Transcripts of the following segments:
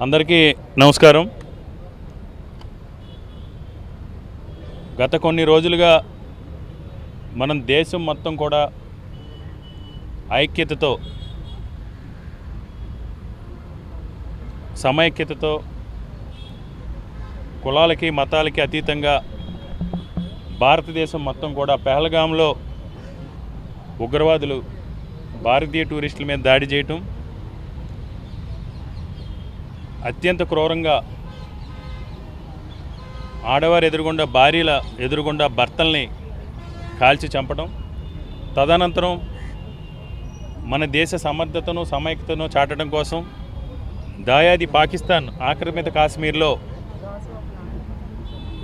అందరికీ నమస్కారం. గత కొన్ని రోజులుగా మనం దేశం మొత్తం కూడా ఐక్యతతో సమైక్యతతో కులాలకి మతాలకి అతీతంగా భారతదేశం మొత్తం కూడా పెహల్గాంలో ఉగ్రవాదులు భారతీయ టూరిస్టుల మీద దాడి చేయటం, అత్యంత క్రూరంగా ఆడవారు ఎదురుగుండా భార్యల ఎదురుగుండా భర్తల్ని కాల్చి చంపడం, తదనంతరం మన దేశ సమర్థతను సమైక్యతను చాటడం కోసం దాయాది పాకిస్తాన్ ఆక్రమిత కాశ్మీర్లో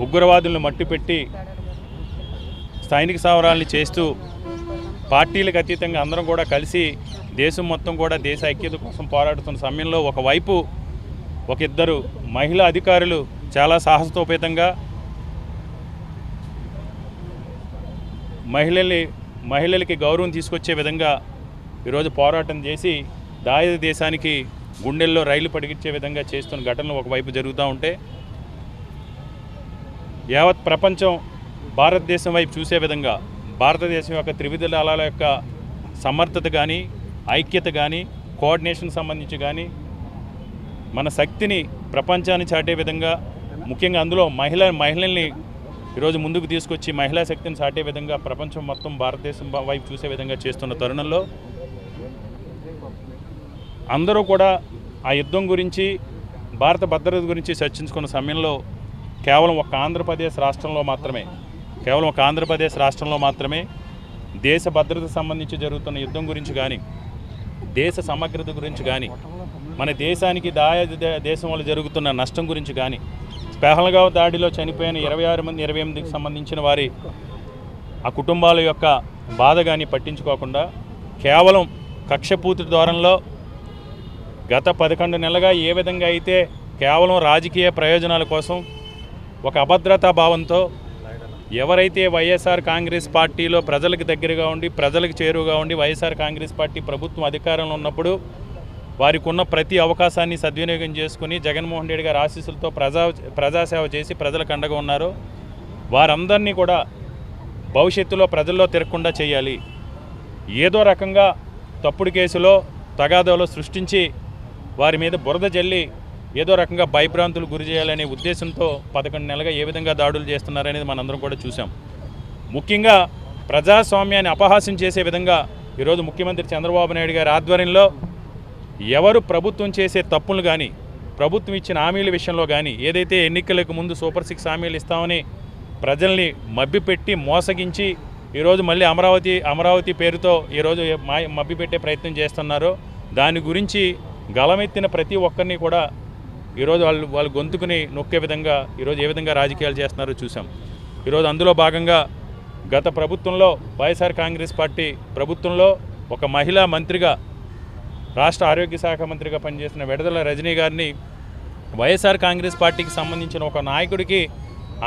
ఉగ్రవాదులను మట్టిపెట్టి సైనిక స్థావరాలని చేస్తూ పార్టీలకు అతీతంగా అందరం కూడా కలిసి దేశం మొత్తం కూడా దేశ ఐక్యత కోసం పోరాడుతున్న సమయంలో ఒకవైపు ఇద్దరు మహిళా అధికారులు చాలా సాహసోపేతంగా మహిళలకి గౌరవం తీసుకొచ్చే విధంగా ఈరోజు పోరాటం చేసి దాయాది దేశానికి గుండెల్లో రైలు పడిగించే విధంగా చేస్తున్న ఘటనలు ఒకవైపు జరుగుతూ ఉంటే, యావత్ ప్రపంచం భారతదేశం వైపు చూసే విధంగా భారతదేశం యొక్క త్రివిధ దళాల యొక్క సమర్థత కానీ, ఐక్యత కానీ, కోఆర్డినేషన్ సంబంధించి కానీ మన శక్తిని ప్రపంచాన్ని చాటే విధంగా, ముఖ్యంగా అందులో మహిళల్ని ఈరోజు ముందుకు తీసుకొచ్చి మహిళా శక్తిని చాటే విధంగా ప్రపంచం మొత్తం భారతదేశం వైపు చూసే విధంగా చేస్తున్న తరుణంలో అందరూ కూడా ఆ యుద్ధం గురించి, భారత భద్రత గురించి చర్చించుకున్న సమయంలో కేవలం ఒక ఆంధ్రప్రదేశ్ రాష్ట్రంలో మాత్రమే దేశ భద్రత సంబంధించి జరుగుతున్న యుద్ధం గురించి కానీ, దేశ సమగ్రత గురించి కానీ, మన దేశానికి దాయాది దేశం వల్ల జరుగుతున్న నష్టం గురించి కానీ, పెహల్గాం దాడిలో చనిపోయిన 26 మంది 28కి సంబంధించిన వారి ఆ కుటుంబాల యొక్క బాధ కానీ పట్టించుకోకుండా కేవలం కక్షపూర్తి ధోరణిలో గత 11 నెలలుగా ఏ విధంగా అయితే కేవలం రాజకీయ ప్రయోజనాల కోసం ఒక అభద్రతా భావంతో ఎవరైతే వైఎస్ఆర్ కాంగ్రెస్ పార్టీలో ప్రజలకు దగ్గరగా ఉండి ప్రజలకు చేరువగా ఉండి వైఎస్ఆర్ కాంగ్రెస్ పార్టీ ప్రభుత్వం అధికారంలో ఉన్నప్పుడు వారికి ఉన్న ప్రతి అవకాశాన్ని సద్వినియోగం చేసుకుని జగన్మోహన్ రెడ్డి గారి ఆశీస్సులతో ప్రజాసేవ చేసి ప్రజలకు అండగా ఉన్నారు, వారందరినీ కూడా భవిష్యత్తులో ప్రజల్లో తిరగకుండా చేయాలి, ఏదో రకంగా తప్పుడు కేసులో తగాదాలో సృష్టించి వారి మీద బురద జల్లి ఏదో రకంగా భయభ్రాంతులు గురి చేయాలనే ఉద్దేశంతో 11 నెలలుగా ఏ విధంగా దాడులు చేస్తున్నారనేది మనందరం కూడా చూసాం. ముఖ్యంగా ప్రజాస్వామ్యాన్ని అపహాస్యం చేసే విధంగా ఈరోజు ముఖ్యమంత్రి చంద్రబాబు నాయుడు గారి ఆధ్వర్యంలో ఎవరు ప్రభుత్వం చేసే తప్పులు కానీ, ప్రభుత్వం ఇచ్చిన హామీల విషయంలో కానీ, ఏదైతే ఎన్నికలకు ముందు సూపర్ 6 హామీలు ఇస్తామని ప్రజల్ని మభ్యపెట్టి మోసగించి ఈరోజు మళ్ళీ అమరావతి పేరుతో ఈరోజు మభ్యపెట్టే ప్రయత్నం చేస్తున్నారో దాని గురించి గలమెత్తిన ప్రతి ఒక్కరిని కూడా ఈరోజు వాళ్ళు గొంతుకుని నొక్కే విధంగా ఈరోజు ఏ విధంగా రాజకీయాలు చేస్తున్నారో చూసాం. ఈరోజు అందులో భాగంగా గత ప్రభుత్వంలో వైఎస్ఆర్ కాంగ్రెస్ పార్టీ ప్రభుత్వంలో ఒక మహిళా మంత్రిగా, రాష్ట్ర ఆరోగ్య శాఖ మంత్రిగా పనిచేసిన విడదల రజనీ గారిని వైఎస్ఆర్ కాంగ్రెస్ పార్టీకి సంబంధించిన ఒక నాయకుడికి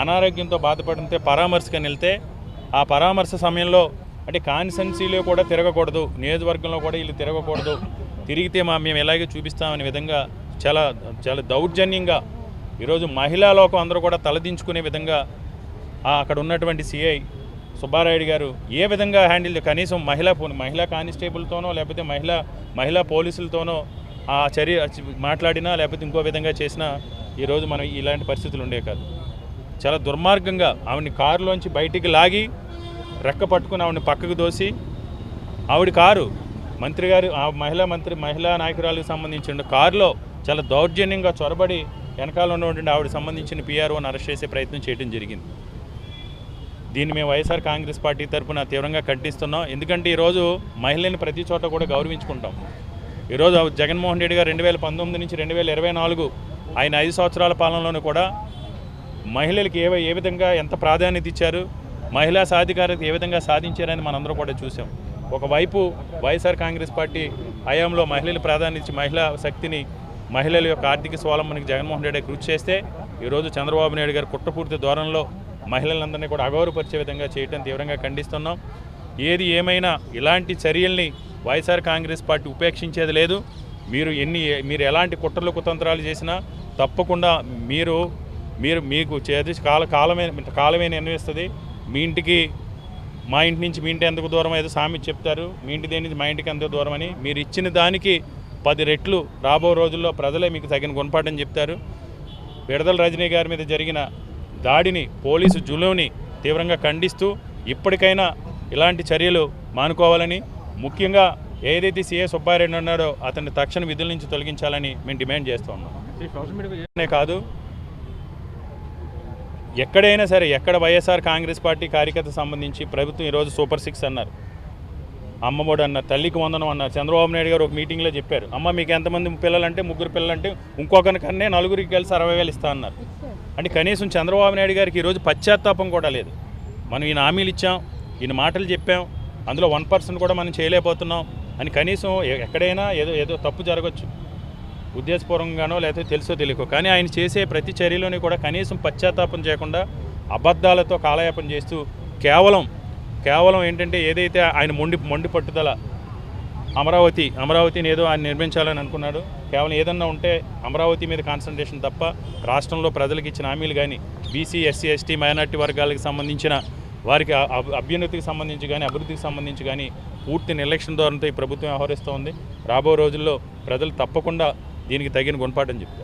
అనారోగ్యంతో బాధపడితే పరామర్శగా వెళ్తే ఆ పరామర్శ సమయంలో అంటే కాన్స్టిట్యున్సీలో కూడా తిరగకూడదు, నియోజకవర్గంలో కూడా వీళ్ళు తిరగకూడదు, తిరిగితే మేము ఎలాగే చూపిస్తామనే విధంగా చాలా చాలా దౌర్జన్యంగా ఈరోజు మహిళా లోకం అందరూ కూడా తలదించుకునే విధంగా అక్కడ ఉన్నటువంటి సిఐ సుబ్బారాయుడు గారు ఏ విధంగా హ్యాండిల్, కనీసం మహిళా కానిస్టేబుల్తోనో లేకపోతే మహిళా పోలీసులతోనో ఆ చర్య మాట్లాడినా లేకపోతే ఇంకో విధంగా చేసినా ఈరోజు మనం ఇలాంటి పరిస్థితులు ఉండే కాదు. చాలా దుర్మార్గంగా ఆవిడని కారులోంచి బయటికి లాగి రెక్క పట్టుకుని ఆవిడని పక్కకు దోసి ఆవిడ కారు మంత్రి గారు ఆ మహిళా నాయకురాలకు సంబంధించిన కారులో చాలా దౌర్జన్యంగా చొరబడి వెనకాల ఉన్నటువంటి ఆవిడకి సంబంధించిన పిఆర్ఓని అరెస్ట్ చేసే ప్రయత్నం చేయడం జరిగింది. దీన్ని మేము వైఎస్ఆర్ కాంగ్రెస్ పార్టీ తరఫున తీవ్రంగా ఖండిస్తున్నాం. ఎందుకంటే ఈరోజు మహిళని ప్రతి చోట కూడా గౌరవించుకుంటాం. ఈరోజు జగన్మోహన్ రెడ్డి గారు 2019 నుంచి 2024 ఆయన 5 సంవత్సరాల పాలనలోనూ కూడా మహిళలకి ఏ విధంగా ఎంత ప్రాధాన్యత ఇచ్చారు, మహిళా సాధికారత ఏ విధంగా సాధించారని మనందరం కూడా చూసాం. ఒకవైపు వైఎస్ఆర్ కాంగ్రెస్ పార్టీ హయాంలో మహిళలు ప్రాధాన్యత ఇచ్చి మహిళా శక్తిని, మహిళల యొక్క ఆర్థిక స్వావలంబనకి జగన్మోహన్ రెడ్డి కృషి చేస్తే ఈరోజు చంద్రబాబు నాయుడు గారు కుట్రపూర్తి ధోరణిలో మహిళలందరినీ కూడా అగౌరవపరిచే విధంగా చేయడం తీవ్రంగా ఖండిస్తున్నాం. ఏది ఏమైనా ఇలాంటి చర్యల్ని వైఎస్ఆర్ కాంగ్రెస్ పార్టీ ఉపేక్షించేది లేదు. మీరు ఎలాంటి కుట్రలు కుతంత్రాలు చేసినా తప్పకుండా మీకు చేసి కాలమే నిర్ణయిస్తుంది. మీ ఇంటికి మా ఇంటి నుంచి మీ ఇంటి ఎందుకు దూరం ఏదో సామెత చెప్తారు, మీ ఇంటి దేనికి మా ఇంటికి ఎంత దూరం అని. మీరు ఇచ్చిన దానికి 10 రెట్లు రాబో రోజుల్లో ప్రజలే మీకు తగిన గుణపాఠం చెప్తారు. విడుదల రజనీ గారి మీద జరిగిన దాడిని, పోలీసు జులుంని తీవ్రంగా ఖండిస్తూ ఇప్పటికైనా ఇలాంటి చర్యలు మానుకోవాలని, ముఖ్యంగా ఏదైతే సీఏ సుబ్బారెడ్డి ఉన్నాడో అతన్ని తక్షణ విధుల నుంచి తొలగించాలని మేము డిమాండ్ చేస్తూ ఉన్నాం. సోషల్ మీడియా కాదు, ఎక్కడైనా సరే, ఎక్కడ వైఎస్ఆర్ కాంగ్రెస్ పార్టీ కార్యకర్త సంబంధించి ప్రభుత్వం ఈరోజు సూపర్ 6 అన్నారు, అమ్మఒడి అన్నారు, తల్లికి వందనం అన్నారు. చంద్రబాబు నాయుడు గారు ఒక మీటింగ్లో చెప్పారు, అమ్మ మీకు ఎంతమంది పిల్లలంటే 3 పిల్లలంటే ఇంకొకరికన్నే 4కి కలిసి 60,000 ఇస్తా అన్నారు. అంటే కనీసం చంద్రబాబు నాయుడు గారికి ఈరోజు పశ్చాత్తాపం కూడా లేదు. మనం ఈయన హామీలు ఇచ్చాం, ఈయన మాటలు చెప్పాం, అందులో 1% కూడా మనం చేయలేకపోతున్నాం అని కనీసం ఎక్కడైనా ఏదో తప్పు జరగచ్చు, ఉద్దేశపూర్వకంగానో లేకపోతే తెలుసో తెలియకో, కానీ ఆయన చేసే ప్రతి చర్యలోని కూడా కనీసం పశ్చాత్తాపం చేయకుండా అబద్ధాలతో కాలయాపన చేస్తూ కేవలం ఏంటంటే ఏదైతే ఆయన మొండి పట్టుదల అమరావతిని ఏదో ఆయన నిర్మించాలని అనుకున్నాడు. కేవలం ఏదన్నా ఉంటే అమరావతి మీద కాన్సన్ట్రేషన్ తప్ప రాష్ట్రంలో ప్రజలకు ఇచ్చిన హామీలు కానీ, బీసీ, ఎస్సీ, ఎస్టీ, మైనార్టీ వర్గాలకు సంబంధించిన వారికి అభ్యున్నతికి సంబంధించి కానీ, అభివృద్ధికి సంబంధించి కానీ పూర్తి నిర్లక్ష్యం ధోరణితో ఈ ప్రభుత్వం వ్యవహరిస్తూ ఉంది. రాబో రోజుల్లో ప్రజలు తప్పకుండా దీనికి తగిన గుణపాఠం చెప్తారు.